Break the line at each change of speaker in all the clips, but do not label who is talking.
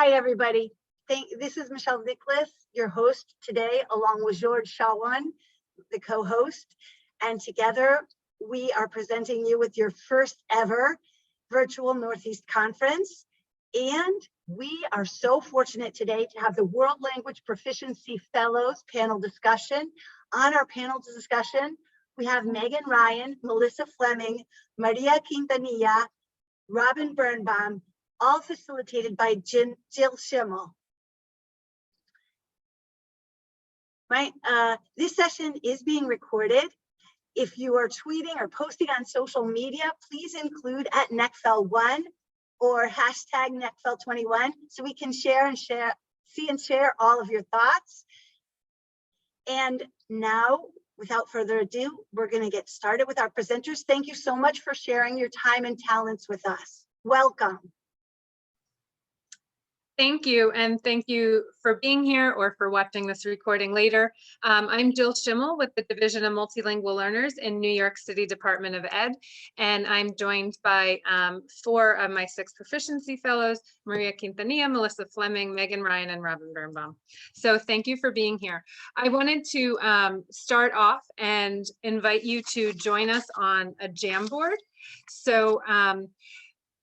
Hi, everybody. This is Michelle Nicholas, your host today, along with George Shawan, the co-host. And together, we are presenting you with your first ever virtual Northeast Conference. And we are so fortunate today to have the World Language Proficiency Fellows panel discussion. On our panel discussion, we have Megan Ryan, Melissa Fleming, Maria Quintanilla, Robin Birnbaum, all facilitated by Jill Schimmel. Right, this session is being recorded. If you are tweeting or posting on social media, please include at NECTFL1 or hashtag NECTFL21 so we can see and share all of your thoughts. And now, without further ado, we're going to get started with our presenters. Thank you so much for sharing your time and talents with us. Welcome.
Thank you, and thank you for being here or for watching this recording later. I'm Jill Schimmel with the Division of Multilingual Learners in New York City Department of Ed, and I'm joined by 4 of my 6 proficiency fellows, Maria Quintanilla, Melissa Fleming, Megan Ryan, and Robin Birnbaum. So thank you for being here. I wanted to start off and invite you to join us on a Jamboard. So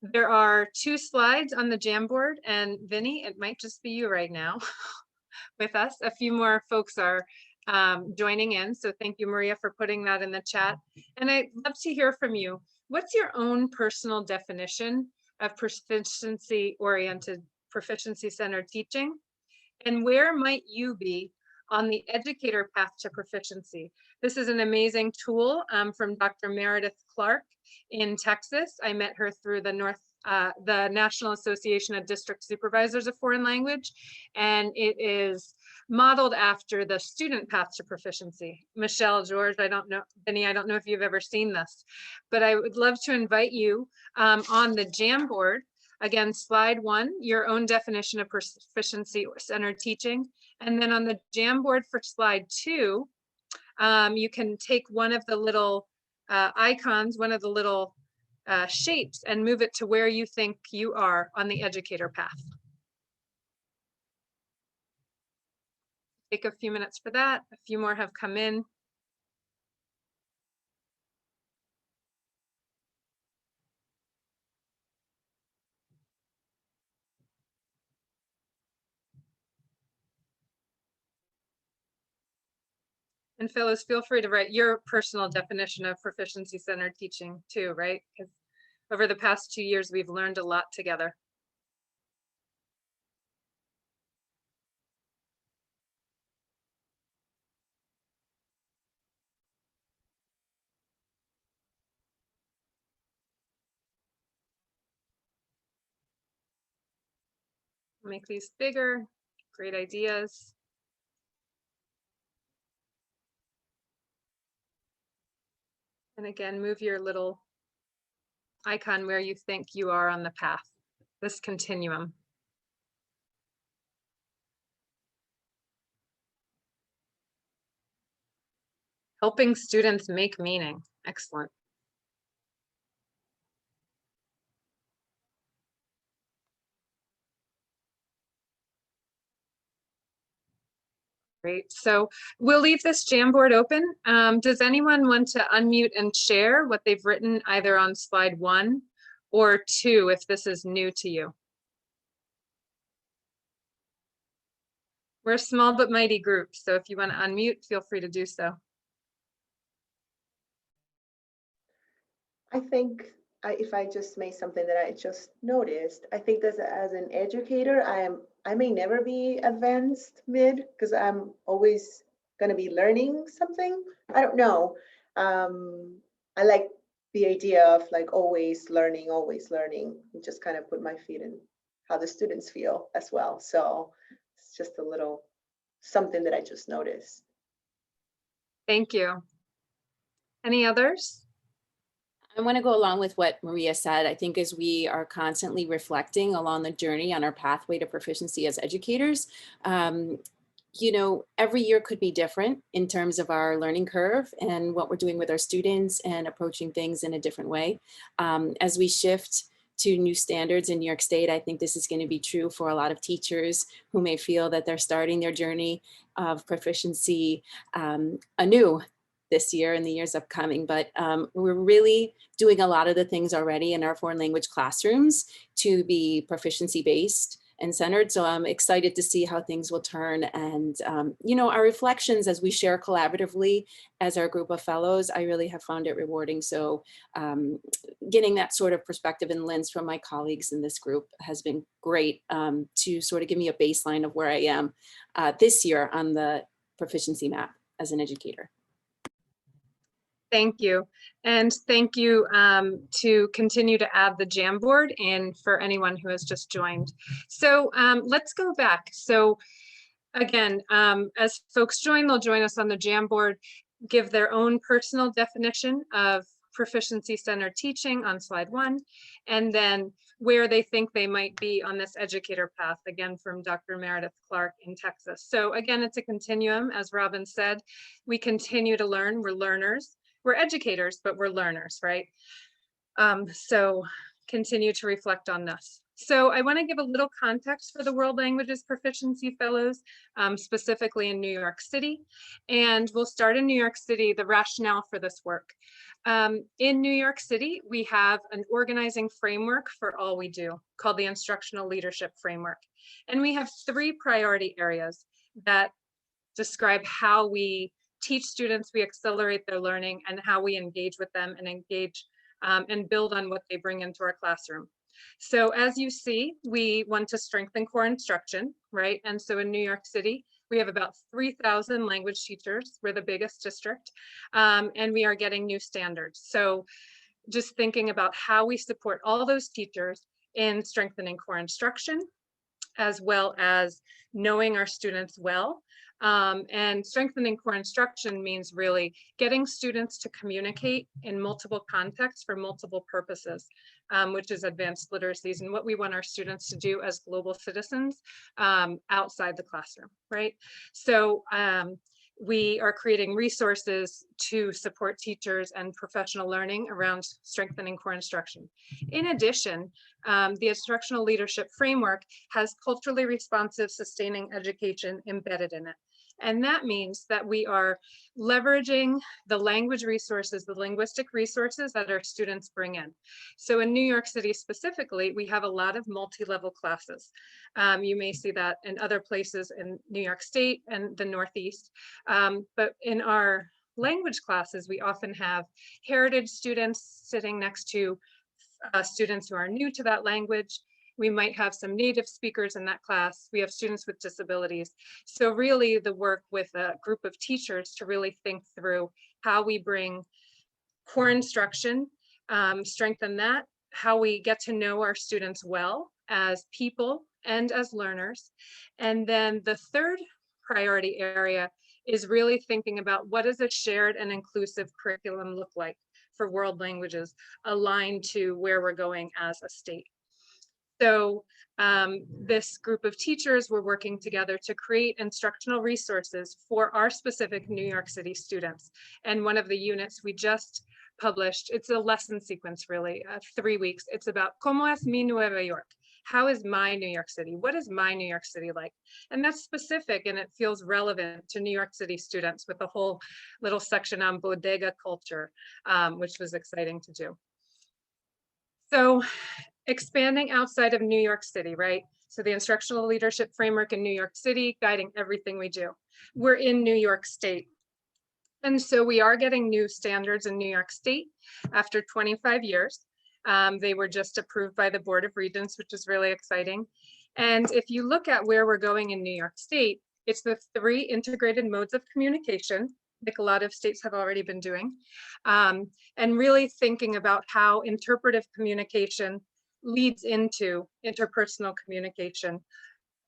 there are 2 slides on the Jamboard, and Vinny, it might just be you right now with us. A few more folks are joining in, so thank you, Maria, for putting that in the chat. And I'd love to hear from you. What's your own personal definition of proficiency-oriented, proficiency-centered teaching? And where might you be on the educator path to proficiency? This is an amazing tool from Dr. Meredith Clark in Texas. I met her through the National Association of District Supervisors of Foreign Language, and it is modeled after the student path to proficiency. Michelle, George, I don't know, Vinny, I don't know if you've ever seen this, but I would love to invite you on the Jamboard. Again, slide 1, your own definition of proficiency-centered teaching. And then on the Jamboard for slide 2, you can take one of the little icons, one of the little shapes, and move it to where you think you are on the educator path. Take a few minutes for that. A few more have come in. And fellows, feel free to write your personal definition of proficiency-centered teaching too, right? Because over the past 2 years, we've learned a lot together. Make these bigger, great ideas. And again, move your little icon where you think you are on the path, this continuum. Helping students make meaning. Excellent. Great. So we'll leave this Jamboard open. Does anyone want to unmute and share what they've written either on slide 1 or 2 if this is new to you? We're a small but mighty group, so if you want to unmute, feel free to do so.
I think if I just may something that I just noticed, I think that as an educator, I may never be advanced mid because I'm always going to be learning something. I don't know. I like the idea of like always learning, and just kind of put my feet in how the students feel as well. So it's just a little something that I just noticed.
Thank you. Any others?
I want to go along with what Maria said. I think as we are constantly reflecting along the journey on our pathway to proficiency as educators, you know, every year could be different in terms of our learning curve and what we're doing with our students and approaching things in a different way. As we shift to new standards in New York State. I think this is going to be true for a lot of teachers who may feel that they're starting their journey of proficiency anew this year and the years upcoming. But we're really doing a lot of the things already in our foreign language classrooms to be proficiency-based and centered. So I'm excited to see how things will turn. And, you know, our reflections as we share collaboratively as our group of fellows, I really have found it rewarding. So getting that sort of perspective and lens from my colleagues in this group has been great to sort of give me a baseline of where I am this year on the proficiency map as an educator.
Thank you. And thank you to continue to add the Jamboard in for anyone who has just joined. So let's go back. So again, as folks join, they'll join us on the Jamboard, give their own personal definition of proficiency-centered teaching on slide 1, and then where they think they might be on this educator path, again, from Dr. Meredith Clark in Texas. So again, it's a continuum, as Robin said. We continue to learn, we're learners. We're educators, but we're learners, right? So continue to reflect on this. So I want to give a little context for the World Languages Proficiency Fellows, specifically in New York City. And we'll start in New York City, the rationale for this work. In New York City, we have an organizing framework for all we do called the Instructional Leadership Framework. And we have 3 priority areas that describe how we teach students, we accelerate their learning, and how we engage with them and engage and build on what they bring into our classroom. So as you see, we want to strengthen core instruction, right? And so in New York City, we have about 3,000 language teachers. We're the biggest district, and we are getting new standards. So just thinking about how we support all those teachers in strengthening core instruction, as well as knowing our students well. And strengthening core instruction means really getting students to communicate in multiple contexts for multiple purposes, which is advanced literacies and what we want our students to do as global citizens outside the classroom, right? So we are creating resources to support teachers and professional learning around strengthening core instruction. In addition, the Instructional Leadership Framework has culturally responsive sustaining education embedded in it. And that means that we are leveraging the language resources, the linguistic resources that our students bring in. So in New York City specifically, we have a lot of multi-level classes. You may see that in other places in New York State and the Northeast. But in our language classes, we often have heritage students sitting next to students who are new to that language. We might have some native speakers in that class. We have students with disabilities. So really the work with a group of teachers to really think through how we bring core instruction, strengthen that, how we get to know our students well as people and as learners. And then the third priority area is really thinking about what does a shared and inclusive curriculum look like for world languages aligned to where we're going as a state. So this group of teachers were working together to create instructional resources for our specific New York City students. And one of the units we just published, it's a lesson sequence really, 3 weeks. It's about ¿Cómo es mi Nueva York? How is my New York City? What is my New York City like? And that's specific and it feels relevant to New York City students with a whole little section on bodega culture, which was exciting to do. So expanding outside of New York City, right? So the Instructional Leadership Framework in New York City, guiding everything we do. We're in New York State. And so we are getting new standards in New York State after 25 years. They were just approved by the Board of Regents, which is really exciting. And if you look at where we're going in New York State, it's the 3 integrated modes of communication, like a lot of states have already been doing, and really thinking about how interpretive communication leads into interpersonal communication,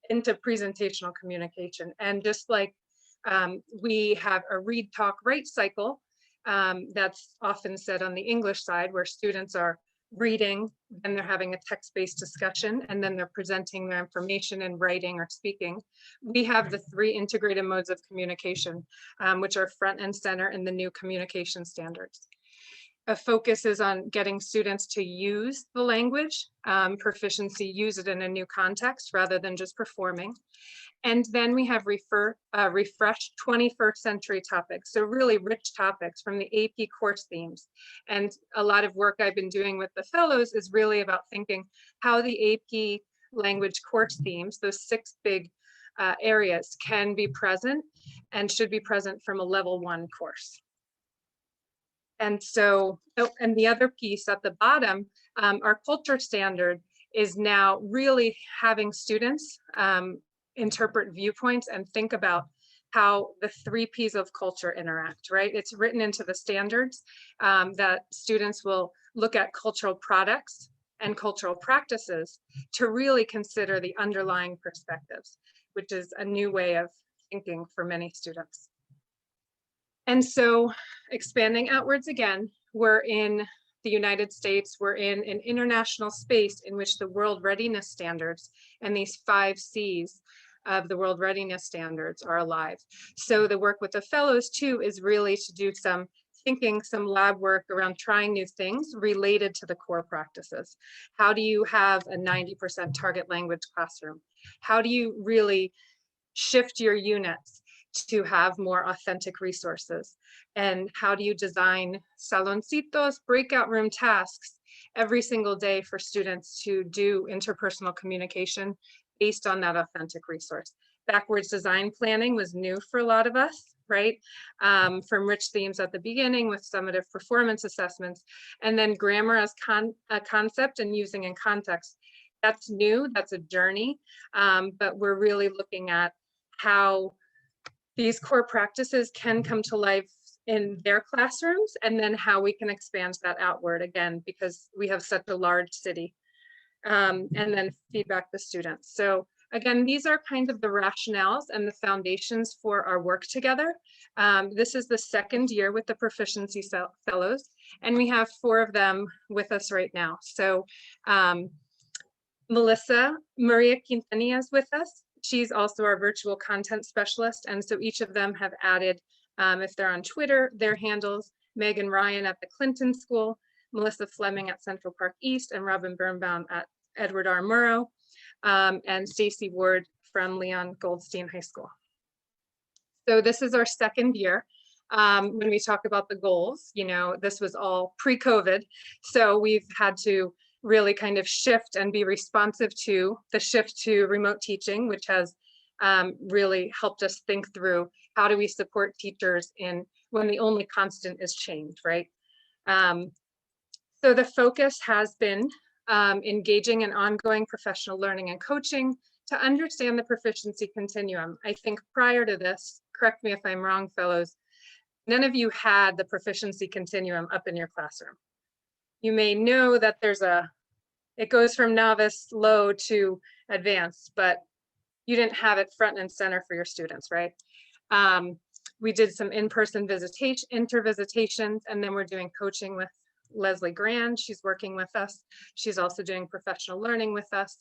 into presentational communication. And just like we have a read, talk, write cycle that's often said on the English side, where students are reading, then they're having a text-based discussion, and then they're presenting their information in writing or speaking. We have the 3 integrated modes of communication, which are front and center in the new communication standards. a focus is on getting students to use the language, proficiency, use it in a new context rather than just performing. And then we have refreshed 21st century topics. So really rich topics from the AP course themes. And a lot of work I've been doing with the fellows is really about thinking how the AP language course themes, those 6 big areas, can be present and should be present from a level 1 course. And so, and the other piece at the bottom, our culture standard is now really having students interpret viewpoints and think about how the 3 P's of culture interact, right? It's written into the standards that students will look at cultural products and cultural practices to really consider the underlying perspectives, which is a new way of thinking for many students. And so expanding outwards again, we're in the United States, we're in an international space in which the World Readiness Standards and these 5 C's of the World Readiness Standards are alive. So the work with the fellows too is really to do some thinking, some lab work around trying new things related to the core practices. How do you have a 90% target language classroom? How do you really shift your units to have more authentic resources? And how do you design saloncitos, breakout room tasks every single day for students to do interpersonal communication based on that authentic resource? Backwards design planning was new for a lot of us, right? From rich themes at the beginning with summative performance assessments, and then grammar as a concept and using in context. That's new, that's a journey, but we're really looking at how these core practices can come to life in their classrooms, and then how we can expand that outward again, because we have such a large city, and then feedback the students. So again, these are kind of the rationales and the foundations for our work together. This is the 2nd year with the Proficiency Fellows, and we have 4 of them with us right now. So Melissa Maria Quintanilla is with us. She's also our virtual content specialist. And so each of them have added, if they're on Twitter, their handles: Megan Ryan at the Clinton School, Melissa Fleming at Central Park East, and Robin Birnbaum at Edward R. Murrow, and Stacy Ward from Leon Goldstein High School. So this is our 2nd year. When we talk about the goals, you know, this was all pre-COVID. So we've had to really kind of shift and be responsive to the shift to remote teaching, which has really helped us think through how do we support teachers in when the only constant is change, right? So the focus has been engaging in ongoing professional learning and coaching to understand the proficiency continuum. I think prior to this, correct me if I'm wrong, fellows, none of you had the proficiency continuum up in your classroom. You may know that it goes from novice, low to advanced, but you didn't have it front and center for your students, right? We did some in-person intervisitations, and then we're doing coaching with Leslie Grand. She's working with us. She's also doing professional learning with us.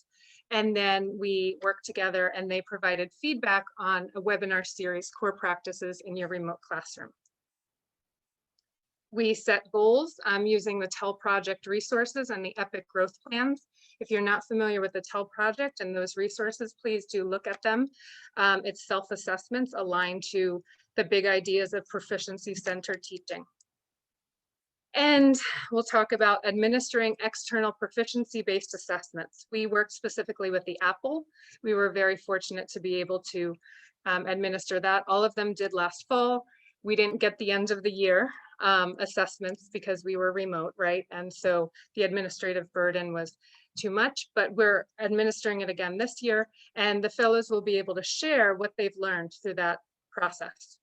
And then we worked together and they provided feedback on a webinar series, Core Practices in Your Remote Classroom. We set goals using the TEL project resources and the EPIC growth plans. If you're not familiar with the TEL project and those resources, please do look at them. It's self-assessments aligned to the big ideas of proficiency-centered teaching. And we'll talk about administering external proficiency-based assessments. We worked specifically with the Apple. We were very fortunate to be able to administer that. All of them did last fall. We didn't get the end of the year assessments because we were remote, right? And so the administrative burden was too much, but we're administering it again this year, and the fellows will be able to share what they've learned through that process.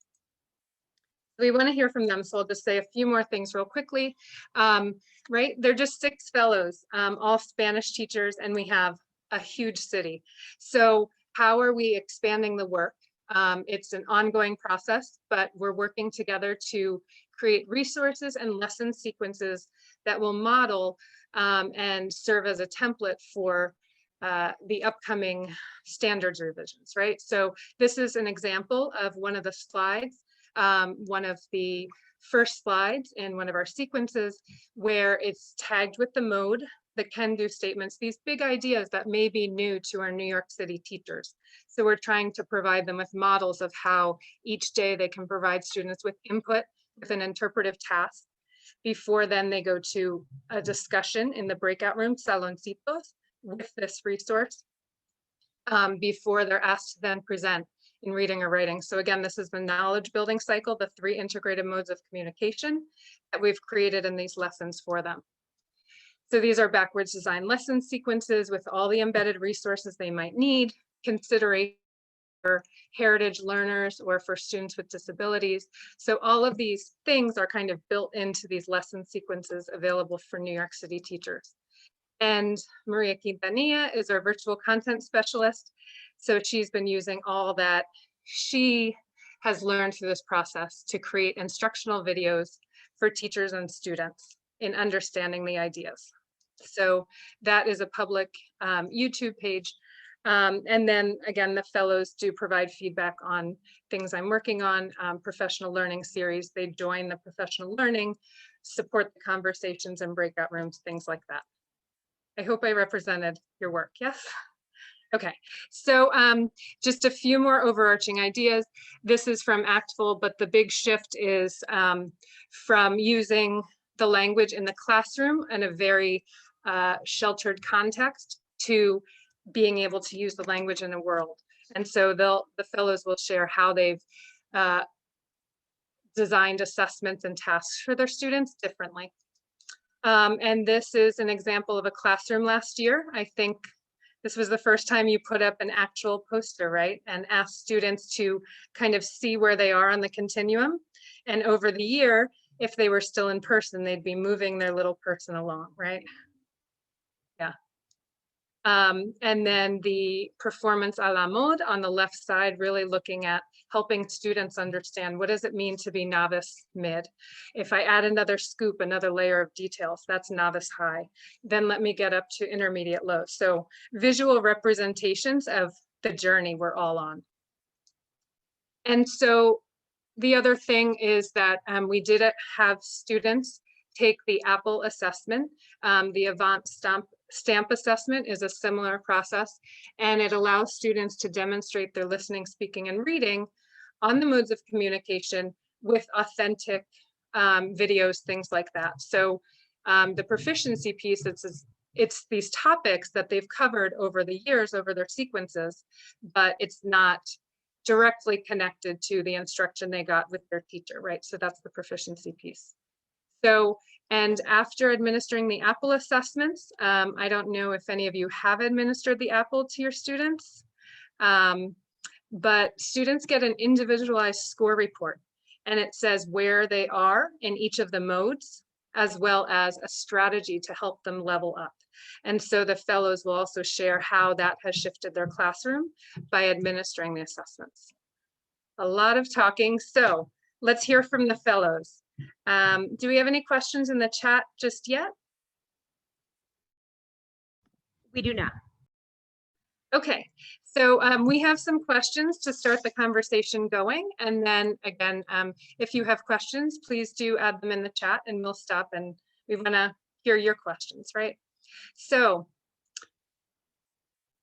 We want to hear from them, so I'll just say a few more things real quickly. Right, they're just 6 fellows, all Spanish teachers, and we have a huge city. So how are we expanding the work? It's an ongoing process, but we're working together to create resources and lesson sequences that will model and serve as a template for the upcoming standards revisions, right? So this is an example of one of the slides, one of the first slides in one of our sequences where it's tagged with the mode, the can-do statements, these big ideas that may be new to our New York City teachers. So we're trying to provide them with models of how each day they can provide students with input with an interpretive task. Before then they go to a discussion in the breakout room, saloncitos, with this resource, before they're asked to then present in reading or writing. So again, this is the knowledge building cycle, the 3 integrated modes of communication that we've created in these lessons for them. So these are backwards design lesson sequences with all the embedded resources they might need, consideration for heritage learners or for students with disabilities. So all of these things are kind of built into these lesson sequences available for New York City teachers. And Maria Quintanilla is our virtual content specialist. So she's been using all that she has learned through this process to create instructional videos for teachers and students in understanding the ideas. So that is a public YouTube page. And then again, the fellows do provide feedback on things I'm working on, professional learning series. They join the professional learning, support the conversations and breakout rooms, things like that. I hope I represented your work, yes? Okay, so just a few more overarching ideas. This is from NECTFL, but the big shift is from using the language in the classroom in a very sheltered context to being able to use the language in the world. And so the fellows will share how they've designed assessments and tasks for their students differently. And this is an example of a classroom last year. I think this was the first time you put up an actual poster, right? And asked students to kind of see where they are on the continuum. And over the year, if they were still in person, they'd be moving their little person along, right? Yeah. And then the performance a la mode on the left side, really looking at helping students understand what does it mean to be novice mid. If I add another scoop, another layer of details, that's novice high. Then let me get up to intermediate low. So visual representations of the journey we're all on. And so the other thing is that we did have students take the Apple assessment. The Avant Stamp assessment is a similar process, and it allows students to demonstrate their listening, speaking, and reading on the modes of communication with authentic videos, things like that. So the proficiency piece, it's these topics that they've covered over the years, over their sequences, but it's not directly connected to the instruction they got with their teacher, right? So that's the proficiency piece. So, and after administering the Apple assessments, I don't know if any of you have administered the Apple to your students, but students get an individualized score report, and it says where they are in each of the modes, as well as a strategy to help them level up. And so the fellows will also share how that has shifted their classroom by administering the assessments. A lot of talking, so let's hear from the fellows. Do we have any questions in the chat just yet?
We do not.
Okay, so we have some questions to start the conversation going. And then again, if you have questions, please do add them in the chat and we'll stop and we want to hear your questions, right? So,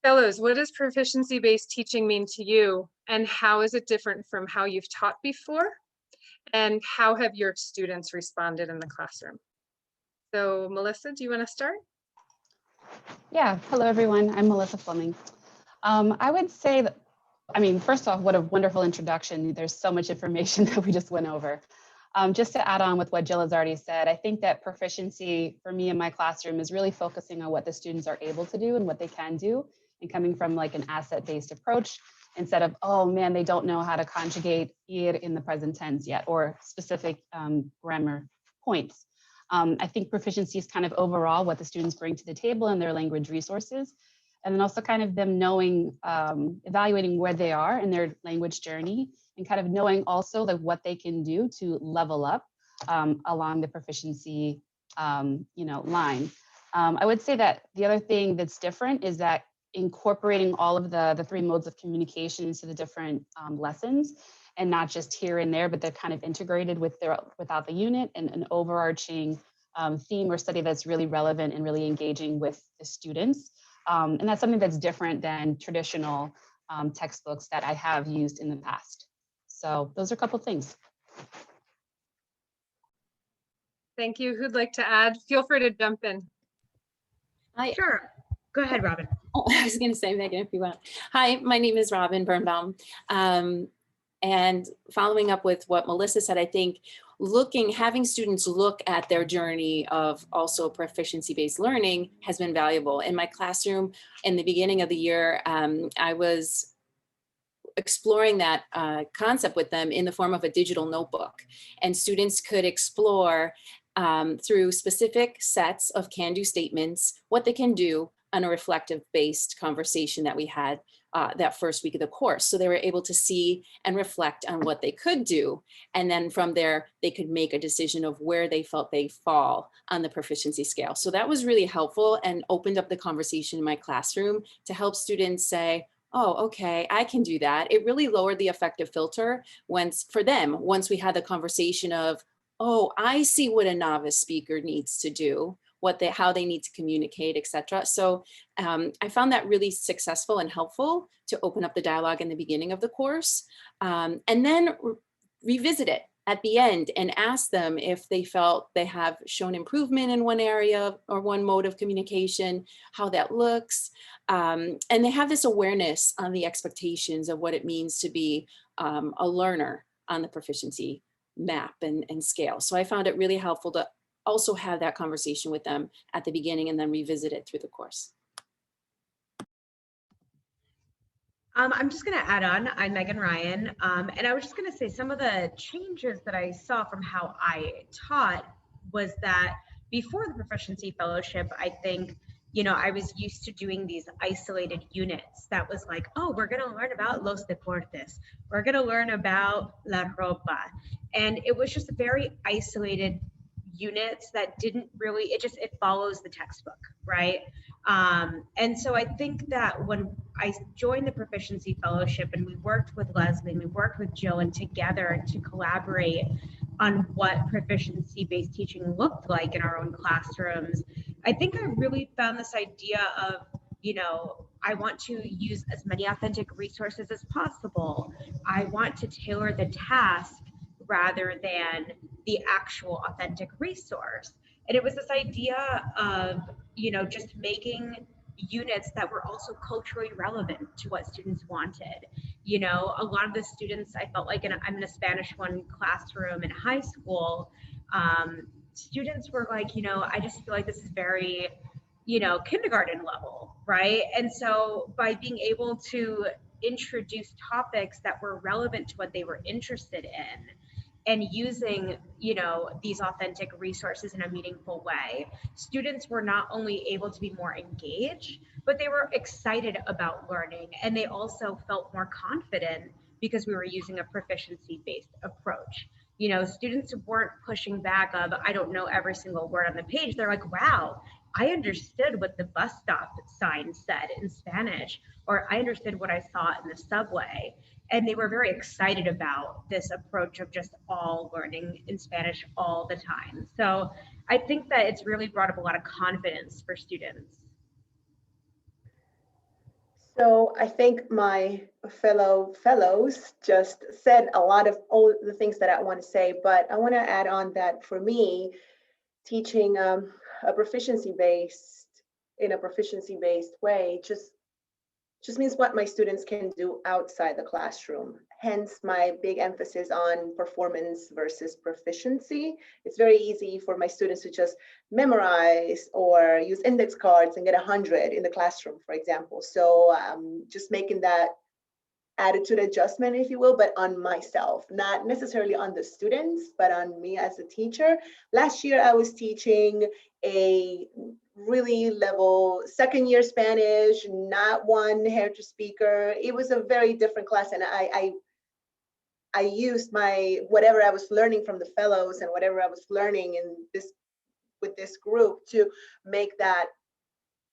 fellows, what does proficiency-based teaching mean to you? And how is it different from how you've taught before? And how have your students responded in the classroom? So Melissa, do you want to start?
Yeah, hello everyone, I'm Melissa Fleming. I would say that, I mean, first off, what a wonderful introduction. There's so much information that we just went over. Just to add on with what Jill has already said, I think that proficiency for me in my classroom is really focusing on what the students are able to do and what they can do, and coming from like an asset-based approach instead of, oh man, they don't know how to conjugate ir in the present tense yet, or specific grammar points. I think proficiency is kind of overall what the students bring to the table and their language resources, and then also kind of them knowing, evaluating where they are in their language journey, and kind of knowing also like what they can do to level up along the proficiency line. I would say that the other thing that's different is that incorporating all of the 3 modes of communication into the different lessons and not just here and there, but they're kind of integrated without the unit, and an overarching theme or study that's really relevant and really engaging with the students. And that's something that's different than traditional textbooks that I have used in the past. So those are a couple things.
Thank you. Who'd like to add? Feel free to jump in.
Sure. Go ahead, Robin.
Oh, I was going to say, Megan, if you want. Hi, my name is Robin Birnbaum. And following up with what Melissa said, I think having students look at their journey of also proficiency-based learning has been valuable. In my classroom, in the beginning of the year, I was exploring that concept with them in the form of a digital notebook. And students could explore through specific sets of can-do statements, what they can do on a reflective-based conversation that we had that first week of the course. So they were able to see and reflect on what they could do. And then from there, they could make a decision of where they felt they fall on the proficiency scale. So that was really helpful and opened up the conversation in my classroom to help students say, oh, okay, I can do that. It really lowered the affective filter once we had the conversation of, oh, I see what a novice speaker needs to do, how they need to communicate, etc. So I found that really successful and helpful to open up the dialogue in the beginning of the course, and then revisit it at the end and ask them if they felt they have shown improvement in one area or one mode of communication, how that looks. And they have this awareness on the expectations of what it means to be a learner on the proficiency map and scale. So I found it really helpful to also have that conversation with them at the beginning and then revisit it through the course.
I'm just going to add on. I'm Megan Ryan, and I was just going to say some of the changes that I saw from how I taught was that before the Proficiency Fellowship, I think, I was used to doing these isolated units. That was like, oh, we're going to learn about los deportes. We're going to learn about la ropa. And it was just very isolated units that didn't really, it follows the textbook, right? And so I think that when I joined the Proficiency Fellowship and we worked with Leslie and we worked with Jill and together to collaborate on what proficiency-based teaching looked like in our own classrooms, I think I really found this idea of, I want to use as many authentic resources as possible. I want to tailor the task rather than the actual authentic resource. And it was this idea of, just making units that were also culturally relevant to what students wanted. A lot of the students, I felt like I'm in a Spanish 1 classroom in high school, students were like, I just feel like this is very, kindergarten level, right? And so by being able to introduce topics that were relevant to what they were interested in, and using, these authentic resources in a meaningful way, students were not only able to be more engaged, but they were excited about learning. And they also felt more confident because we were using a proficiency-based approach. Students weren't pushing back of, I don't know every single word on the page. They're like, wow, I understood what the bus stop sign said in Spanish, or I understood what I saw in the subway. And they were very excited about this approach of just all learning in Spanish all the time. So I think that it's really brought up a lot of confidence for students.
So I think my fellows just said a lot of all the things that I want to say, but I want to add on that for me, teaching a proficiency-based way just means what my students can do outside the classroom. Hence my big emphasis on performance versus proficiency. It's very easy for my students to just memorize or use index cards and get 100 in the classroom, for example. So just making that attitude adjustment, if you will, but on myself, not necessarily on the students, but on me as a teacher. Last year, I was teaching a really level 2nd year Spanish, not one heritage speaker. It was a very different class, and I used whatever I was learning from the fellows and whatever I was learning with this group to make that,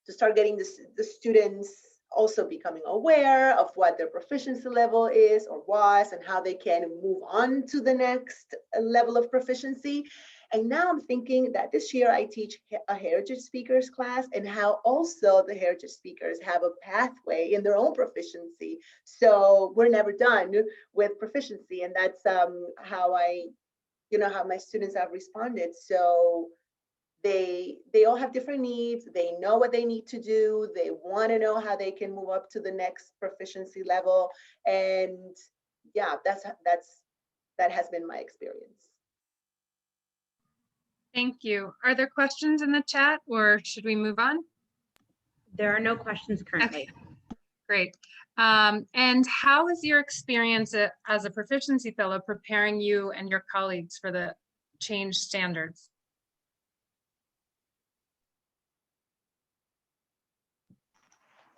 to start getting the students also becoming aware of what their proficiency level is or was and how they can move on to the next level of proficiency. And now I'm thinking that this year I teach a heritage speakers class, and how also the heritage speakers have a pathway in their own proficiency. So we're never done with proficiency, and that's how how my students have responded. So they all have different needs. They know what they need to do. They want to know how they can move up to the next proficiency level. And yeah, that has been my experience.
Thank you. Are there questions in the chat, or should we move on?
There are no questions currently.
Okay. Great. And how is your experience as a proficiency fellow preparing you and your colleagues for the changed standards?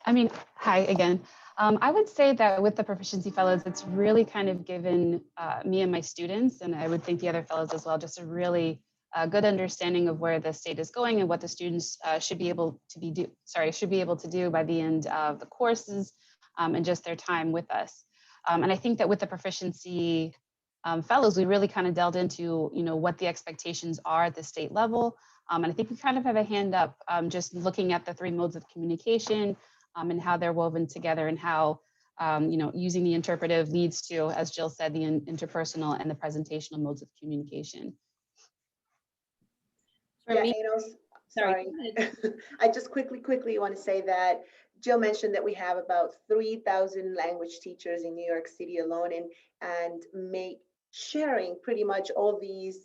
I mean, hi again. I would say that with the Proficiency Fellows, it's really kind of given me and my students, and I would think the other fellows as well, just a really good understanding of where the state is going and what the students should be able to do by the end of the courses and just their time with us. And I think that with the Proficiency Fellows, we really kind of delved into what the expectations are at the state level. And I think we kind of have a hand up just looking at the 3 modes of communication and how they're woven together, and how using the interpretive leads to, as Jill said, the interpersonal and the presentational modes of communication.
For
Yeah,
me,
sorry. I just quickly want to say that Jill mentioned that we have about 3,000 language teachers in New York City alone, and sharing pretty much all these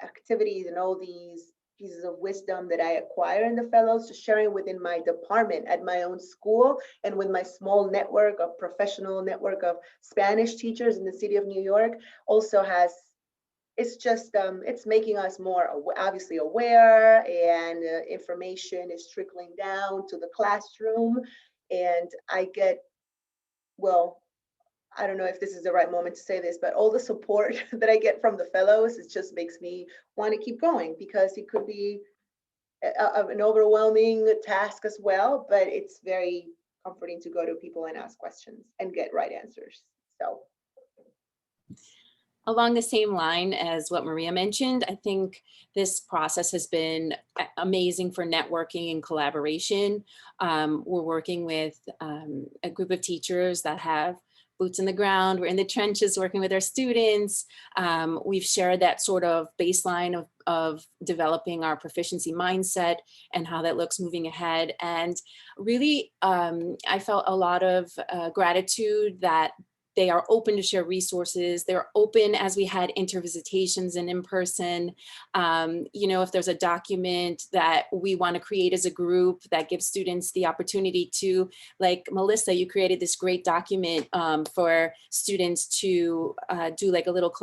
activities and all these pieces of wisdom that I acquire in the fellows, to sharing within my department at my own school, and with my small network of professional network of Spanish teachers in the city of New York, also it's making us more obviously aware, and information is trickling down to the classroom. And I get, well, I don't know if this is the right moment to say this, but all the support that I get from the fellows, it just makes me want to keep going, because it could be an overwhelming task as well, but it's very comforting to go to people and ask questions and get right answers. So
along the same line as what Maria mentioned, I think this process has been amazing for networking and collaboration. We're working with a group of teachers that have boots in the ground. We're in the trenches working with our students. We've shared that sort of baseline of developing our proficiency mindset and how that looks moving ahead. And really, I felt a lot of gratitude that they are open to share resources. They're open, as we had intervisitations and in person. If there's a document that we want to create as a group that gives students the opportunity to, like Melissa, you created this great document for students to do like a little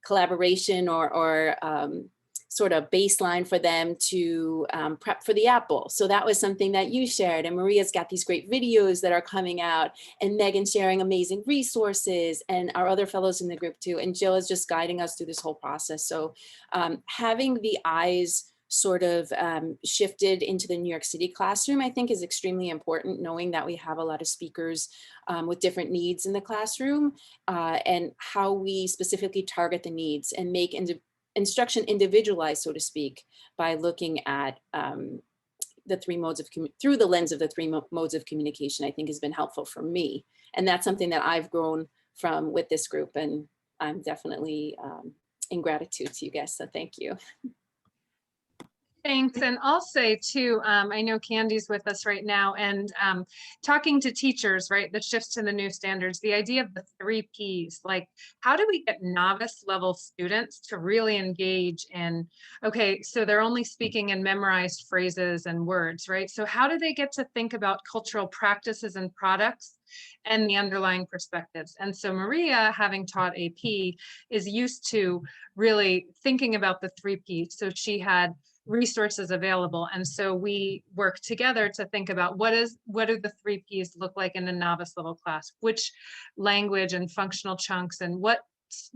collaboration or sort of baseline for them to prep for the Apple. So that was something that you shared, and Maria's got these great videos that are coming out, and Megan's sharing amazing resources, and our other fellows in the group too. And Jill is just guiding us through this whole process. So having the eyes sort of shifted into the New York City classroom, I think is extremely important, knowing that we have a lot of speakers with different needs in the classroom, and how we specifically target the needs and make instruction individualized, so to speak, by looking at the 3 modes of through the lens of the 3 modes of communication, I think has been helpful for me. And that's something that I've grown from with this group, and I'm definitely in gratitude to you guys. So thank you.
Thanks. And I'll say too, I know Candy's with us right now, and talking to teachers, right, the shifts to the new standards, the idea of the 3 Ps, like how do we get novice level students to really engage in, okay, so they're only speaking in memorized phrases and words, right? So how do they get to think about cultural practices and products and the underlying perspectives? And so Maria, having taught AP, is used to really thinking about the 3 Ps. So she had resources available. And so we work together to think about what do the 3 Ps look like in a novice level class, which language and functional chunks, and what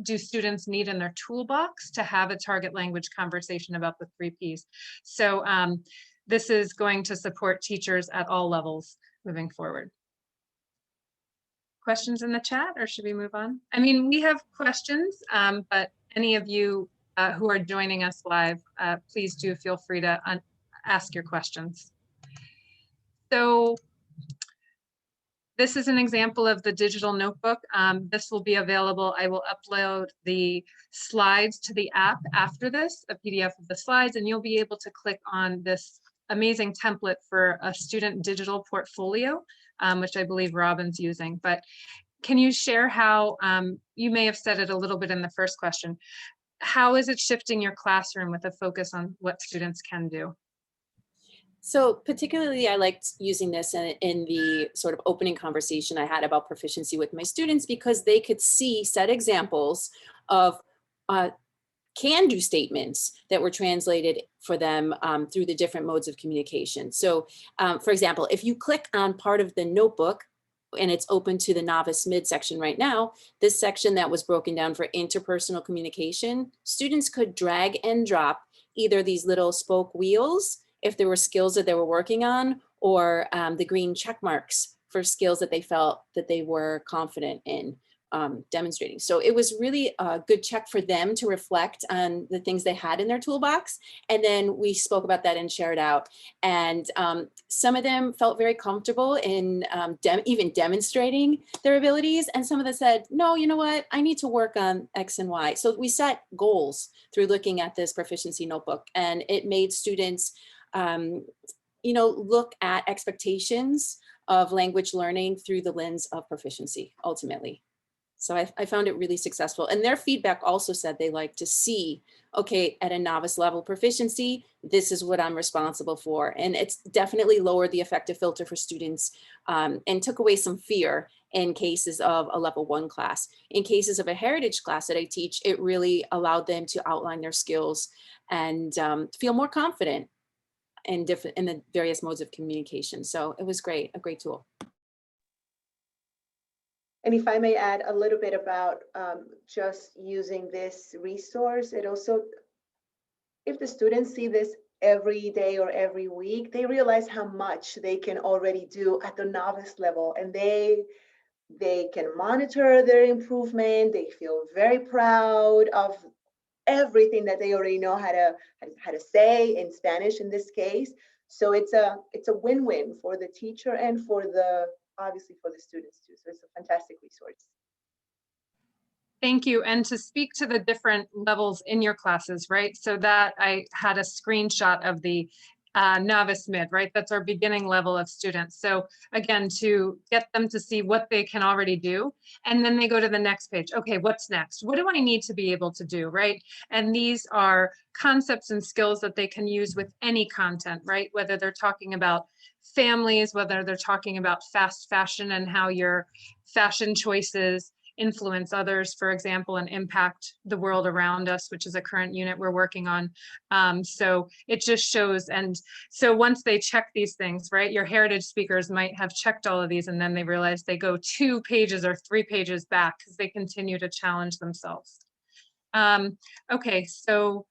do students need in their toolbox to have a target language conversation about the 3 Ps. So this is going to support teachers at all levels moving forward. Questions in the chat, or should we move on? I mean, we have questions, but any of you who are joining us live, please do feel free to ask your questions. So this is an example of the digital notebook. This will be available. I will upload the slides to the app after this, a PDF of the slides, and you'll be able to click on this amazing template for a student digital portfolio, which I believe Robin's using. But can you share how, you may have said it a little bit in the first question, how is it shifting your classroom with a focus on what students can do?
So particularly, I liked using this in the sort of opening conversation I had about proficiency with my students, because they could see set examples of can-do statements that were translated for them through the different modes of communication. So for example, if you click on part of the notebook, and it's open to the novice mid section right now, this section that was broken down for interpersonal communication, students could drag and drop either these little spoke wheels if there were skills that they were working on, or the green check marks for skills that they felt that they were confident in demonstrating. So it was really a good check for them to reflect on the things they had in their toolbox. And then we spoke about that and shared out. And some of them felt very comfortable in even demonstrating their abilities. And some of them said, no, you know what, I need to work on X and Y. So we set goals through looking at this proficiency notebook, and it made students look at expectations of language learning through the lens of proficiency ultimately. So I found it really successful. And their feedback also said they like to see, okay, at a novice level proficiency, this is what I'm responsible for. And it's definitely lowered the effective filter for students and took away some fear in cases of a level 1 class. In cases of a heritage class that I teach, it really allowed them to outline their skills and feel more confident in the various modes of communication. So it was great, a great tool.
And if I may add a little bit about just using this resource, it also, if the students see this every day or every week, they realize how much they can already do at the novice level, and they can monitor their improvement. They feel very proud of everything that they already know how to say in Spanish in this case. So it's a win-win for the teacher and for obviously for the students too. So it's a fantastic resource.
Thank you. And to speak to the different levels in your classes, right? So that I had a screenshot of the novice mid, right? That's our beginning level of students. So again, to get them to see what they can already do. And then they go to the next page. Okay, what's next? What do I need to be able to do, right? And these are concepts and skills that they can use with any content, right? Whether they're talking about families, whether they're talking about fast fashion and how your fashion choices influence others, for example, and impact the world around us, which is a current unit we're working on. So it just shows. And so once they check these things, right, your heritage speakers might have checked all of these, and then they realize they go 2 pages or 3 pages back because they continue to challenge themselves. Okay, so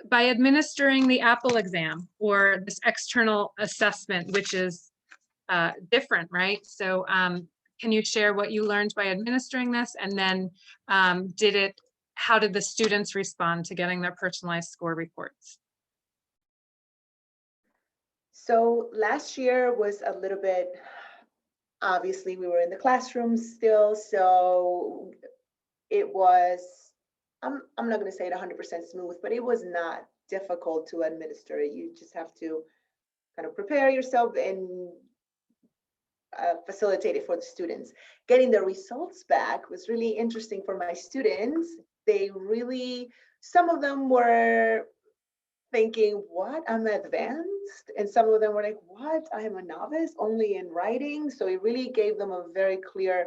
by administering the Apple exam or this external assessment, which is different, right? So can you share what you learned by administering this? And then how did the students respond to getting their personalized score reports?
So last year was a little bit, obviously we were in the classroom still, so it was, I'm not going to say it 100% smooth, but it was not difficult to administer. You just have to kind of prepare yourself and facilitate it for the students. Getting the results back was really interesting for my students. Some of them were thinking, what, I'm advanced? And some of them were like, what, I am a novice only in writing? So it really gave them a very clear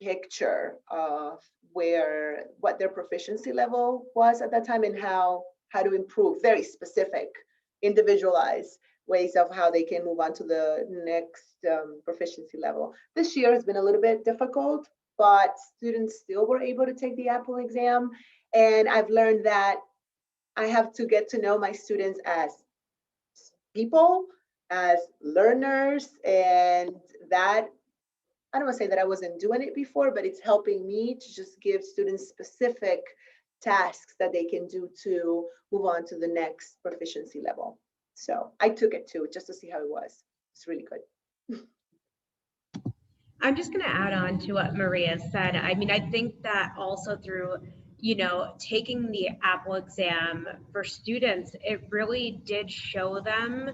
picture of what their proficiency level was at that time and how to improve, very specific, individualized ways of how they can move on to the next proficiency level. This year has been a little bit difficult, but students still were able to take the Apple exam. And I've learned that I have to get to know my students as people, as learners, and that, I don't want to say that I wasn't doing it before, but it's helping me to just give students specific tasks that they can do to move on to the next proficiency level. So I took it too, just to see how it was. It's really good.
I'm just going to add on to what Maria said. I mean, I think that also through, taking the Apple exam for students, it really did show them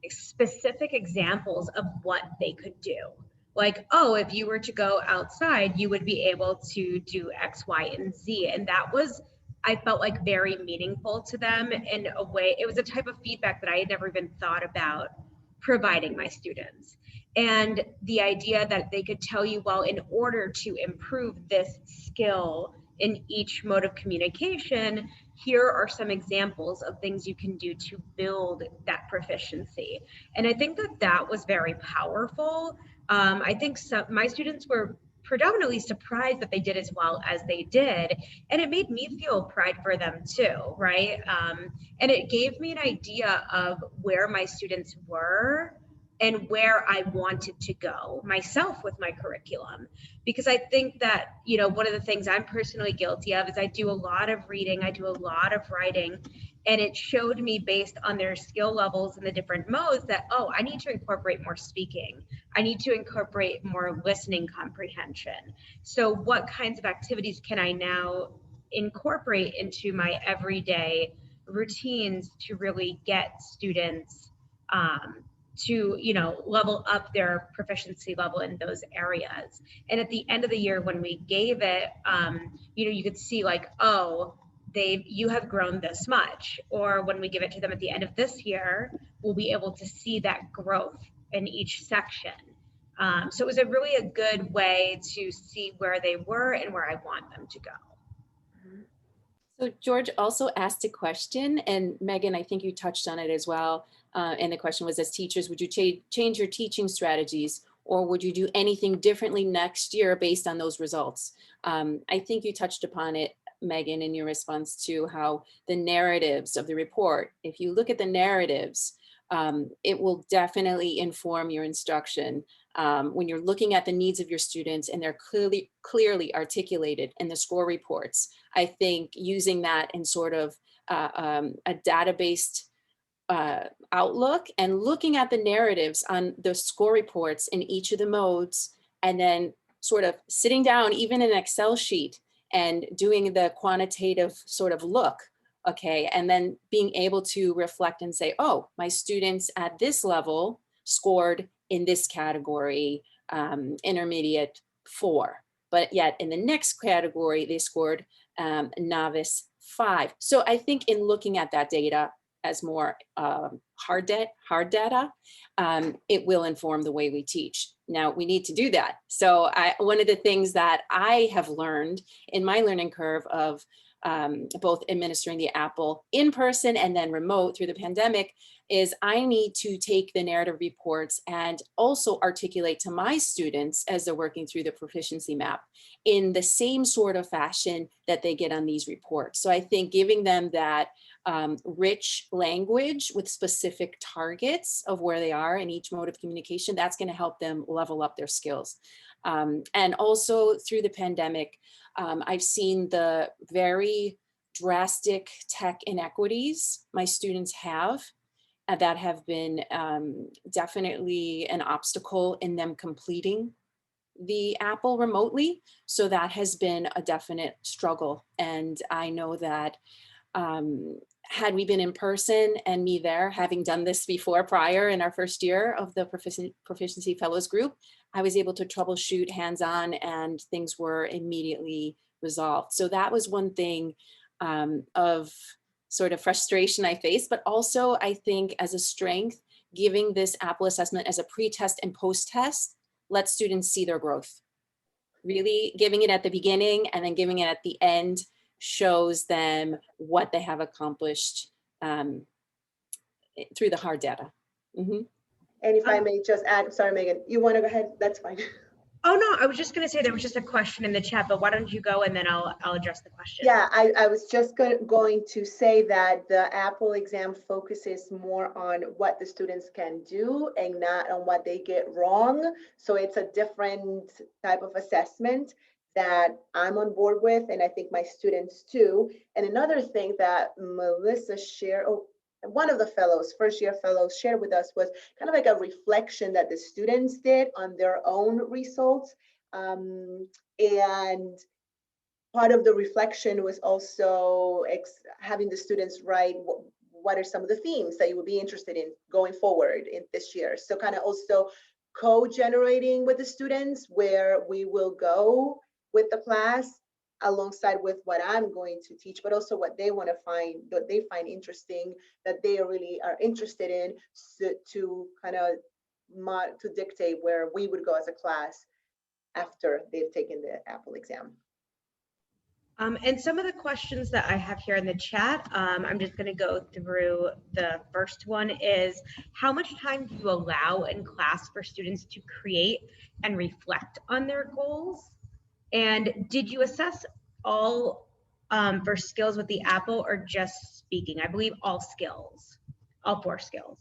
specific examples of what they could do. Like, oh, if you were to go outside, you would be able to do X, Y, and Z. And that was, I felt like, very meaningful to them in a way. It was a type of feedback that I had never even thought about providing my students. And the idea that they could tell you, well, in order to improve this skill in each mode of communication, here are some examples of things you can do to build that proficiency. And I think that that was very powerful. I think my students were predominantly surprised that they did as well as they did. And it made me feel pride for them too, right? And it gave me an idea of where my students were and where I wanted to go myself with my curriculum. Because I think that, one of the things I'm personally guilty of is I do a lot of reading, I do a lot of writing, and it showed me based on their skill levels in the different modes that, oh, I need to incorporate more speaking. I need to incorporate more listening comprehension. So what kinds of activities can I now incorporate into my everyday routines to really get students to level up their proficiency level in those areas. And at the end of the year when we gave it, you could see like, oh, you have grown this much. Or when we give it to them at the end of this year, we'll be able to see that growth in each section. So it was a good way to see where they were and where I want them to go.
So George also asked a question, and Megan, I think you touched on it as well. And the question was, as teachers, would you change your teaching strategies, or would you do anything differently next year based on those results? I think you touched upon it, Megan, in your response to how the narratives of the report, if you look at the narratives, it will definitely inform your instruction. When you're looking at the needs of your students and they're clearly articulated in the score reports, I think using that in sort of a data-based outlook and looking at the narratives on the score reports in each of the modes, and then sort of sitting down even in an Excel sheet and doing the quantitative sort of look, okay, and then being able to reflect and say, oh, my students at this level scored in this category, intermediate 4, but yet in the next category, they scored novice 5. So I think in looking at that data as more hard data, it will inform the way we teach. Now we need to do that. So one of the things that I have learned in my learning curve of both administering the Apple in person and then remote through the pandemic is I need to take the narrative reports and also articulate to my students as they're working through the proficiency map in the same sort of fashion that they get on these reports. So I think giving them that rich language with specific targets of where they are in each mode of communication, that's going to help them level up their skills. And also through the pandemic, I've seen the very drastic tech inequities my students have that have been definitely an obstacle in them completing the Apple remotely. So that has been a definite struggle. And I know that had we been in person and me there, having done this before prior in our first year of the Proficiency Fellows group, I was able to troubleshoot hands-on and things were immediately resolved. So that was one thing of sort of frustration I faced, but also I think as a strength, giving this Apple assessment as a pre-test and post-test, let students see their growth. Really giving it at the beginning and then giving it at the end shows them what they have accomplished through the hard data. Mm-hmm.
And if I may just add, sorry, Megan, you want to go ahead? That's fine.
Oh, no, I was just going to say there was just a question in the chat, but why don't you go and then I'll address the question.
Yeah, I was just going to say that the Apple exam focuses more on what the students can do and not on what they get wrong. So it's a different type of assessment that I'm on board with, and I think my students too. And another thing that Melissa shared, one of the fellows, first year fellows shared with us was kind of like a reflection that the students did on their own results. And part of the reflection was also having the students write what are some of the themes that you would be interested in going forward in this year. So kind of also co-generating with the students where we will go with the class alongside with what I'm going to teach, but also what they want to find, what they find interesting, that they really are interested in, so to kind of to dictate where we would go as a class after they've taken the Apple exam.
And some of the questions that I have here in the chat, I'm just going to go through. The first one is, how much time do you allow in class for students to create and reflect on their goals? And did you assess all for skills with the Apple or just speaking? I believe all skills, all 4 skills.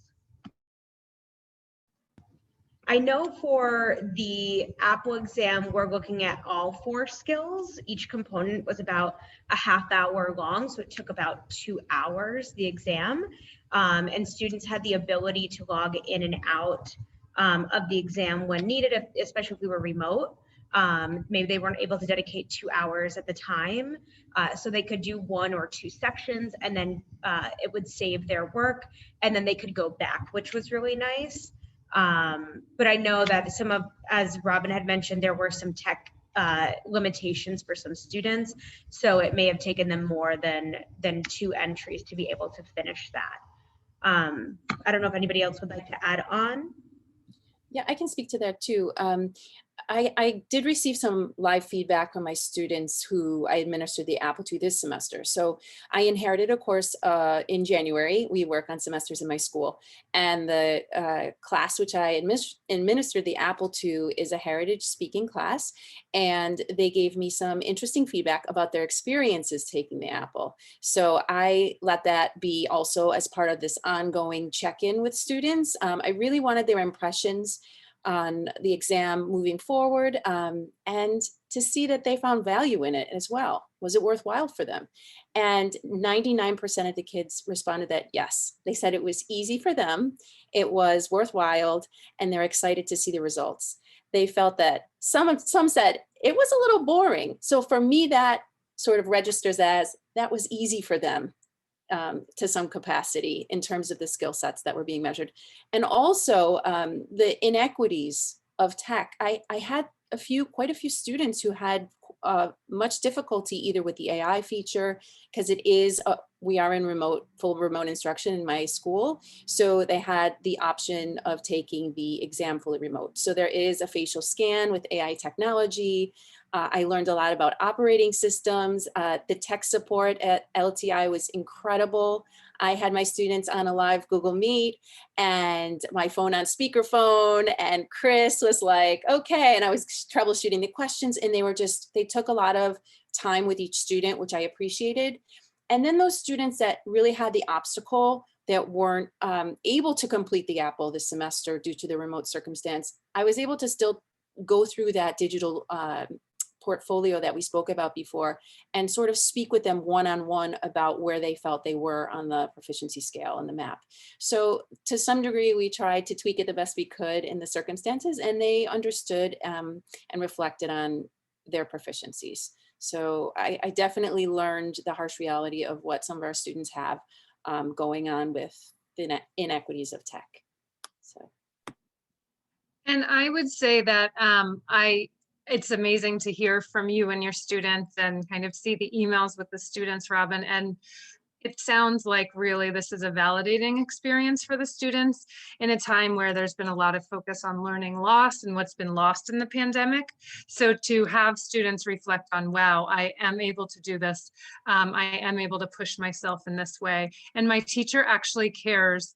I know for the Apple exam, we're looking at all 4 skills. Each component was about a half hour long, so it took about 2 hours, the exam. And students had the ability to log in and out of the exam when needed, especially if we were remote. Maybe they weren't able to dedicate 2 hours at the time, so they could do 1 or 2 sections, and then it would save their work, and then they could go back, which was really nice. But I know that as Robin had mentioned, there were some tech limitations for some students, so it may have taken them more than 2 entries to be able to finish that. I don't know if anybody else would like to add on.
Yeah, I can speak to that too. I did receive some live feedback from my students who I administered the Apple to this semester. So I inherited a course in January. We work on semesters in my school, and the class which I administered the Apple to is a heritage speaking class. And they gave me some interesting feedback about their experiences taking the Apple. So I let that be also as part of this ongoing check-in with students. I really wanted their impressions on the exam moving forward, and to see that they found value in it as well. Was it worthwhile for them? And 99% of the kids responded that yes. They said it was easy for them, it was worthwhile, and they're excited to see the results. They felt that some said it was a little boring. So for me, that sort of registers as that was easy for them. To some capacity in terms of the skill sets that were being measured. And also the inequities of tech. I had quite a few students who had much difficulty either with the AI feature, because it is, we are in full remote instruction in my school. So they had the option of taking the exam fully remote. So there is a facial scan with AI technology. I learned a lot about operating systems. The tech support at LTI was incredible. I had my students on a live Google Meet and my phone on speakerphone, and Chris was like, okay. And I was troubleshooting the questions, and they took a lot of time with each student, which I appreciated. And then those students that really had the obstacle that weren't able to complete the Apple this semester due to the remote circumstance, I was able to still go through that digital portfolio that we spoke about before and sort of speak with them one-on-one about where they felt they were on the proficiency scale and the map. So to some degree, we tried to tweak it the best we could in the circumstances, and they understood and reflected on their proficiencies. So I definitely learned the harsh reality of what some of our students have going on with the inequities of tech. So.
And I would say that it's amazing to hear from you and your students and kind of see the emails with the students, Robin. And it sounds like really this is a validating experience for the students in a time where there's been a lot of focus on learning loss and what's been lost in the pandemic. So to have students reflect on, wow, I am able to do this. I am able to push myself in this way. And my teacher actually cares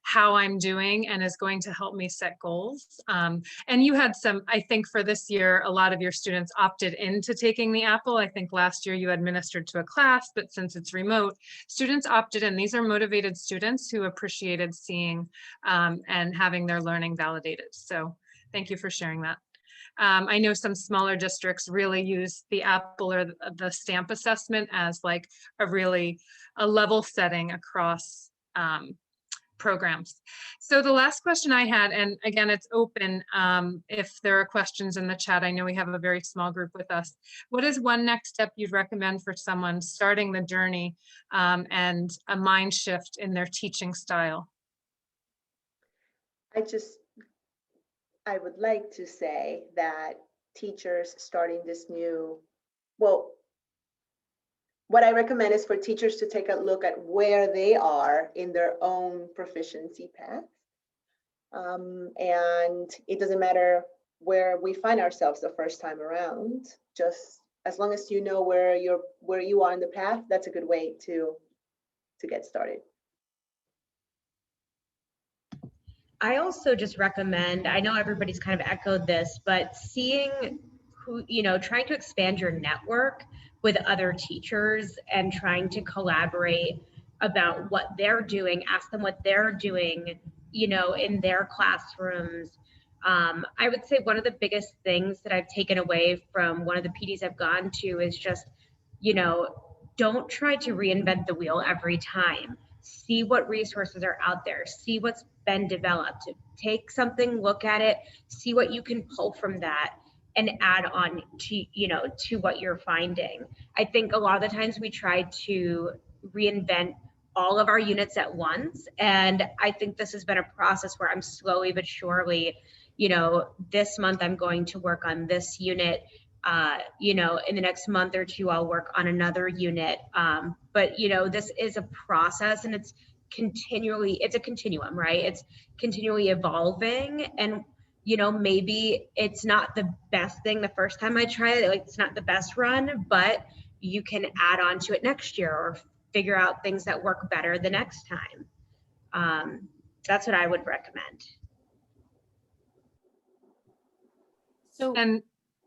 how I'm doing and is going to help me set goals. And you had some, I think for this year, a lot of your students opted into taking the Apple. I think last year you administered to a class, but since it's remote, students opted in. These are motivated students who appreciated seeing and having their learning validated. So thank you for sharing that. I know some smaller districts really use the Apple or the stamp assessment as like a level setting across programs. So the last question I had, and again, it's open if there are questions in the chat. I know we have a very small group with us. What is one next step you'd recommend for someone starting the journey and a mind shift in their teaching style?
I would like to say that teachers starting this new, well, what I recommend is for teachers to take a look at where they are in their own proficiency path. And it doesn't matter where we find ourselves the first time around, just as long as you know where you are in the path, that's a good way to get started.
I also just recommend, I know everybody's kind of echoed this, but seeing who, trying to expand your network with other teachers and trying to collaborate about what they're doing, ask them what they're doing, in their classrooms. I would say one of the biggest things that I've taken away from one of the PDs I've gone to is just, don't try to reinvent the wheel every time. See what resources are out there, see what's been developed, take something, look at it, see what you can pull from that and add on to what you're finding. I think a lot of the times we try to reinvent all of our units at once. And I think this has been a process where I'm slowly but surely, this month I'm going to work on this unit. In the next month or two, I'll work on another unit. But this is a process and it's a continuum, right? It's continually evolving. And, maybe it's not the best thing the first time I try it, like it's not the best run, but you can add on to it next year or figure out things that work better the next time. That's what I would recommend.
So,
And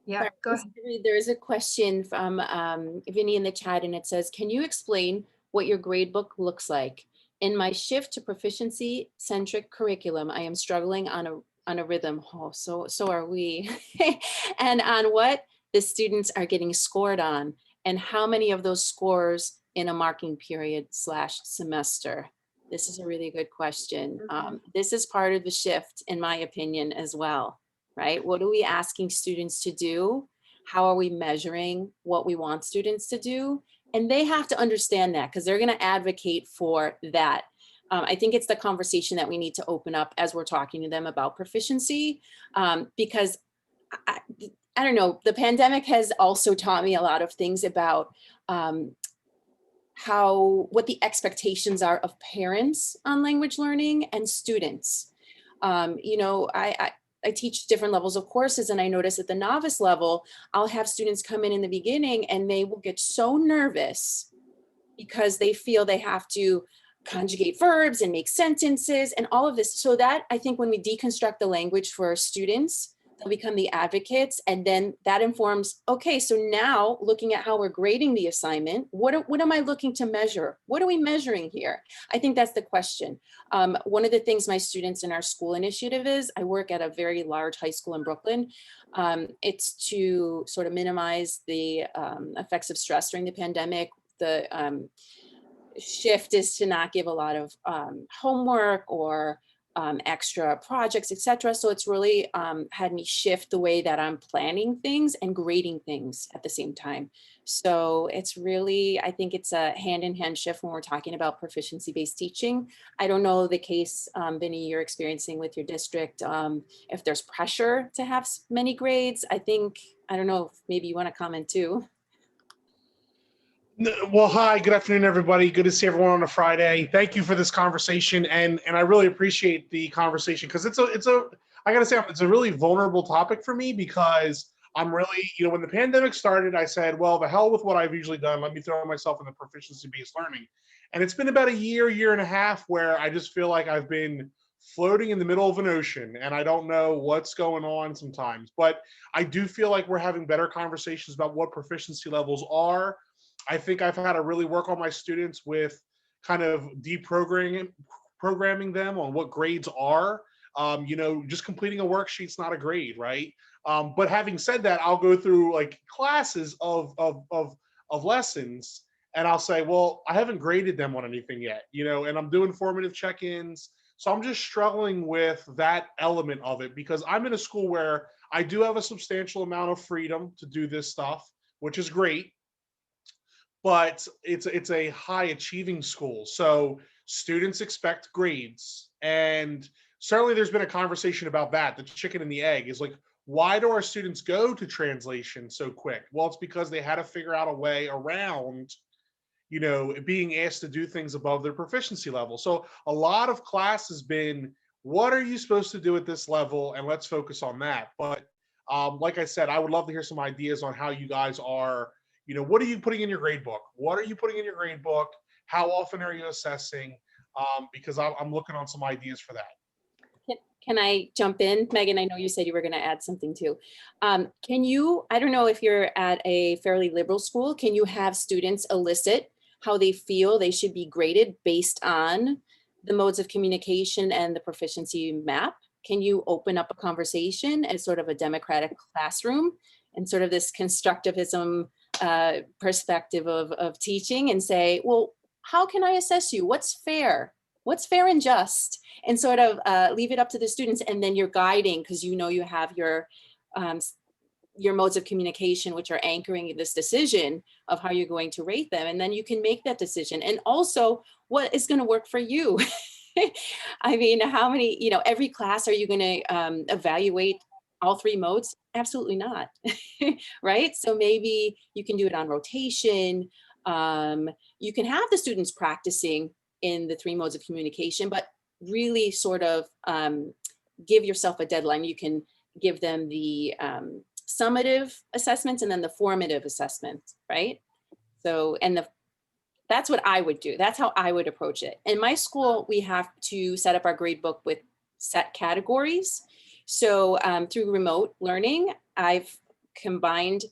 yeah, go ahead.
There is a question from Vinny in the chat, and it says, can you explain what your gradebook looks like? In my shift to proficiency-centric curriculum, I am struggling on a rhythm. Oh, so are we. And on what the students are getting scored on, and how many of those scores in a marking period / semester? This is a really good question. This is part of the shift, in my opinion, as well. Right? What are we asking students to do? How are we measuring what we want students to do? And they have to understand that because they're going to advocate for that. I think it's the conversation that we need to open up as we're talking to them about proficiency, because I don't know, the pandemic has also taught me a lot of things about what the expectations are of parents on language learning and students. I teach different levels of courses, and I notice at the novice level, I'll have students come in the beginning and they will get so nervous because they feel they have to conjugate verbs and make sentences and all of this. So that, I think when we deconstruct the language for our students, they'll become the advocates, and then that informs, okay, so now looking at how we're grading the assignment, what am I looking to measure? What are we measuring here? I think that's the question. One of the things my students in our school initiative is, I work at a very large high school in Brooklyn. It's to sort of minimize the effects of stress during the pandemic. The shift is to not give a lot of homework or extra projects, etc. So it's really had me shift the way that I'm planning things and grading things at the same time. So it's really, I think it's a hand-in-hand shift when we're talking about proficiency-based teaching. I don't know the case, Vinny, you're experiencing with your district, if there's pressure to have many grades. I don't know, if maybe you want to comment too.
Well, hi, good afternoon, everybody. Good to see everyone on a Friday. Thank you for this conversation, and I really appreciate the conversation because it's a really vulnerable topic for me because I'm really, when the pandemic started, I said, well, the hell with what I've usually done. Let me throw myself in the proficiency-based learning. And it's been about a year and a half where I just feel like I've been floating in the middle of an ocean and I don't know what's going on sometimes. But I do feel like we're having better conversations about what proficiency levels are. I think I've had to really work on my students with kind of programming them on what grades are. Just completing a worksheet's not a grade, right? But having said that, I'll go through like classes of lessons and I'll say, well, I haven't graded them on anything yet, and I'm doing formative check-ins. So I'm just struggling with that element of it because I'm in a school where I do have a substantial amount of freedom to do this stuff, which is great, but it's a high achieving school. So students expect grades. And certainly there's been a conversation about that. The chicken and the egg is like, why do our students go to translation so quick? Well, it's because they had to figure out a way around being asked to do things above their proficiency level. So a lot of class has been, what are you supposed to do at this level? And let's focus on that. But like I said, I would love to hear some ideas on how you guys are, what are you putting in your grade book? What are you putting in your grade book? How often are you assessing? Because I'm looking on some ideas for that.
Can I jump in? Megan, I know you said you were going to add something too. Can you, I don't know if you're at a fairly liberal school, can you have students elicit how they feel they should be graded based on the modes of communication and the proficiency map? Can you open up a conversation as sort of a democratic classroom and sort of this constructivism perspective of teaching and say, well, how can I assess you? What's fair? What's fair and just? And sort of leave it up to the students, and then you're guiding because you have your modes of communication, which are anchoring this decision of how you're going to rate them. And then you can make that decision. And also what is going to work for you. I mean, how many, every class, are you going to evaluate all three modes? Absolutely not. Right. So maybe you can do it on rotation. You can have the students practicing in the three modes of communication, but really sort of give yourself a deadline. You can give them the summative assessments and then the formative assessments, right? So, that's what I would do. That's how I would approach it. In my school, we have to set up our grade book with set categories. So through remote learning, I've combined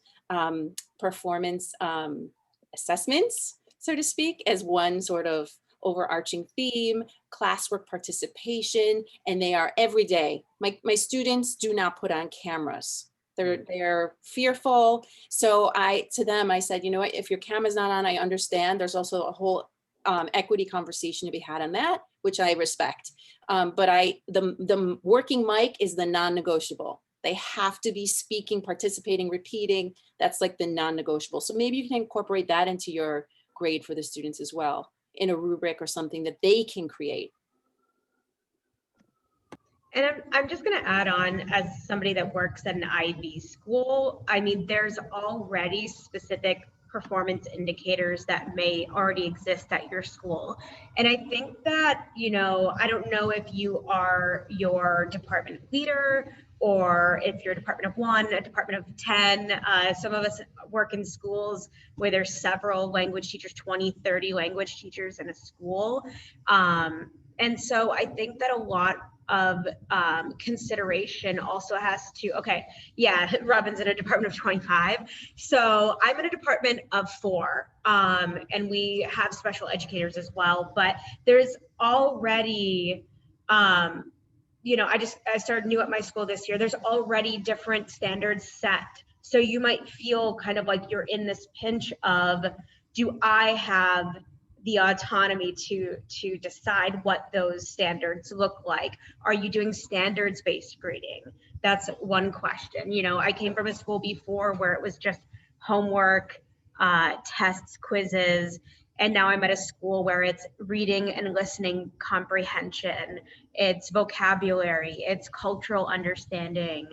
performance assessments, so to speak, as one sort of overarching theme, classwork participation, and they are every day. My students do not put on cameras. They're fearful. So to them, I said, you know what, if your camera's not on, I understand. There's also a whole equity conversation to be had on that, which I respect. But the working mic is the non-negotiable. They have to be speaking, participating, repeating. That's like the non-negotiable. So maybe you can incorporate that into your grade for the students as well, in a rubric or something that they can create.
And I'm just going to add on, as somebody that works at an IB school, I mean, there's already specific performance indicators that may already exist at your school. And I think that, I don't know if you are your department leader or if you're a department of 1, a department of 10. Some of us work in schools where there's several language teachers, 20, 30 language teachers in a school. And so I think that a lot of consideration also has to, Robin's in a department of 25. So I'm in a department of 4, and we have special educators as well, but there's already, I started new at my school this year. There's already different standards set. So you might feel kind of like you're in this pinch of, do I have the autonomy to decide what those standards look like? Are you doing standards-based grading? That's one question. I came from a school before where it was just homework, tests, quizzes, and now I'm at a school where it's reading and listening comprehension, it's vocabulary, it's cultural understanding,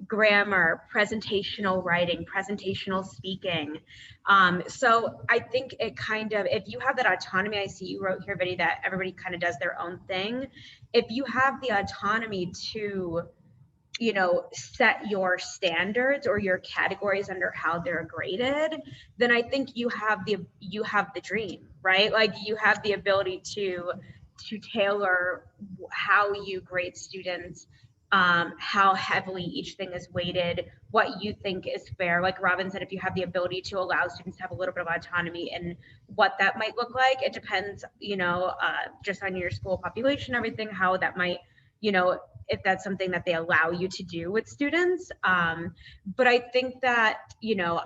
grammar, presentational writing, presentational speaking. So I think it kind of, if you have that autonomy, I see you wrote here, Vinny, that everybody kind of does their own thing. If you have the autonomy to set your standards or your categories under how they're graded, then I think you have the dream, right? Like you have the ability to tailor how you grade students, how heavily each thing is weighted, what you think is fair. Like Robin said, if you have the ability to allow students to have a little bit of autonomy and what that might look like, it depends, just on your school population, everything, how that might, if that's something that they allow you to do with students. But I think that,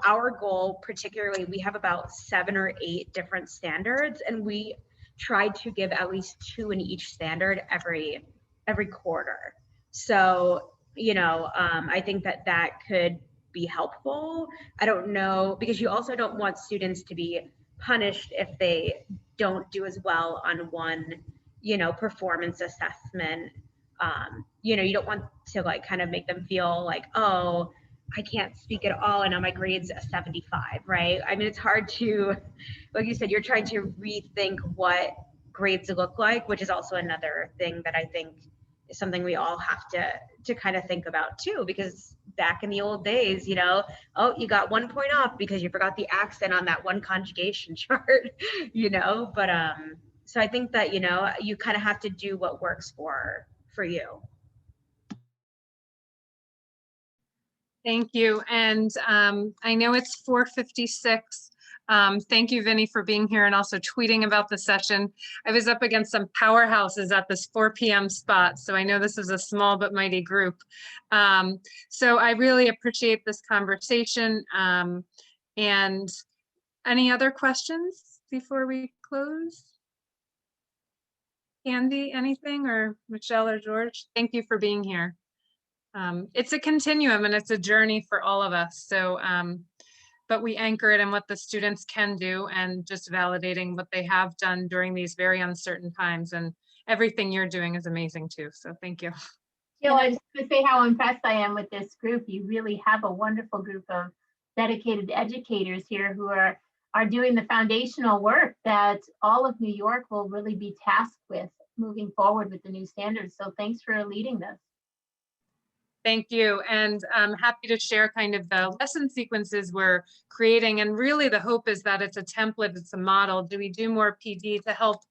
our goal, particularly, we have about 7 or 8 different standards, and we try to give at least 2 in each standard every quarter. So, I think that could be helpful. I don't know, because you also don't want students to be punished if they don't do as well on one, performance assessment. You don't want to like kind of make them feel like, oh, I can't speak at all and now my grade's a 75, right? I mean, it's hard to, like you said, you're trying to rethink what grades look like, which is also another thing that I think is something we all have to kind of think about too, because back in the old days, oh, you got 1 point off because you forgot the accent on that one conjugation chart, but so I think that, you kind of have to do what works for you.
Thank you. And I know it's 4:56. Thank you, Vinny, for being here and also tweeting about the session. I was up against some powerhouses at this 4 p.m. spot, so I know this is a small but mighty group. So I really appreciate this conversation. And any other questions before we close? Andy, anything, or Michelle or George? Thank you for being here. It's a continuum and it's a journey for all of us. So, but we anchor it in what the students can do and just validating what they have done during these very uncertain times. And everything you're doing is amazing too. So thank you.
Jill, I just want to say how impressed I am with this group. You really have a wonderful group of dedicated educators here who are doing the foundational work that all of New York will really be tasked with moving forward with the new standards. So thanks for leading this.
Thank you. And I'm happy to share kind of the lesson sequences we're creating. And really the hope is that it's a template, it's a model. Do we do more PD to help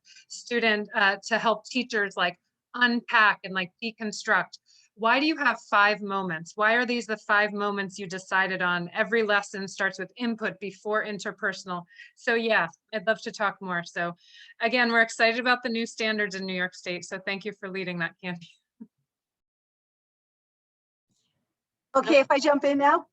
to help teachers like unpack and like deconstruct? Why do you have 5 moments? Why are these the 5 moments you decided on? Every lesson starts with input before interpersonal. So yeah, I'd love to talk more. So again, we're excited about the new standards in New York State. So thank you for leading that, Candy.
Okay, if I jump in now?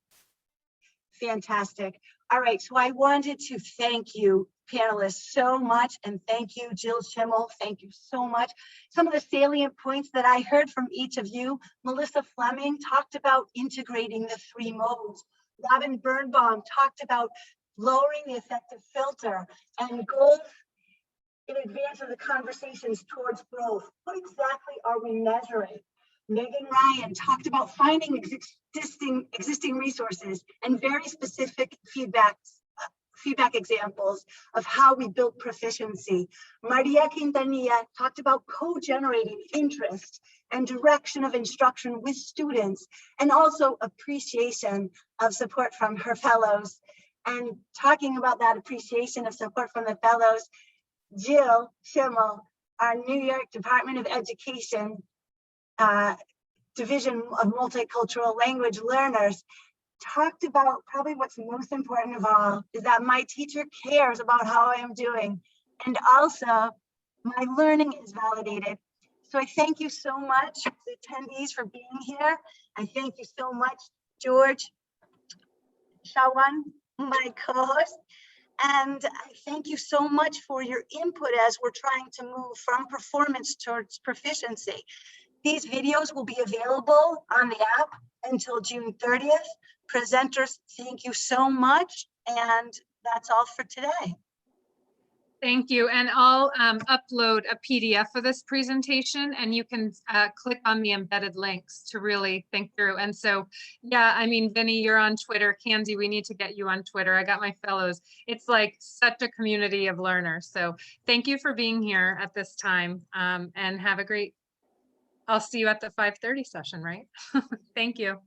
Fantastic. All right, so I wanted to thank you, panelists, so much, and thank you, Jill Schimmel, thank you so much. Some of the salient points that I heard from each of you, Melissa Fleming talked about integrating the 3 modes. Robin Birnbaum talked about lowering the effective filter and goals in advance of the conversations towards growth. What exactly are we measuring? Megan Ryan talked about finding existing resources and very specific feedback examples of how we build proficiency. Maria Quintanilla talked about co-generating interest and direction of instruction with students, and also appreciation of support from her fellows. And talking about that appreciation of support from the fellows, Jill Schimmel, our New York Department of Education Division of Multicultural Language Learners, talked about probably what's most important of all is that my teacher cares about how I am doing, and also my learning is validated. So I thank you so much, the attendees, for being here. I thank you so much, George Shawan, my co-host. And I thank you so much for your input as we're trying to move from performance towards proficiency. These videos will be available on the app until June 30th. Presenters, thank you so much. And that's all for today.
Thank you. And I'll upload a PDF of this presentation, and you can click on the embedded links to really think through. And so, yeah, I mean, Vinny, you're on Twitter. Candy, we need to get you on Twitter. I got my fellows. It's like such a community of learners. So thank you for being here at this time, and have a great I'll see you at the 5:30 session, right? Thank you.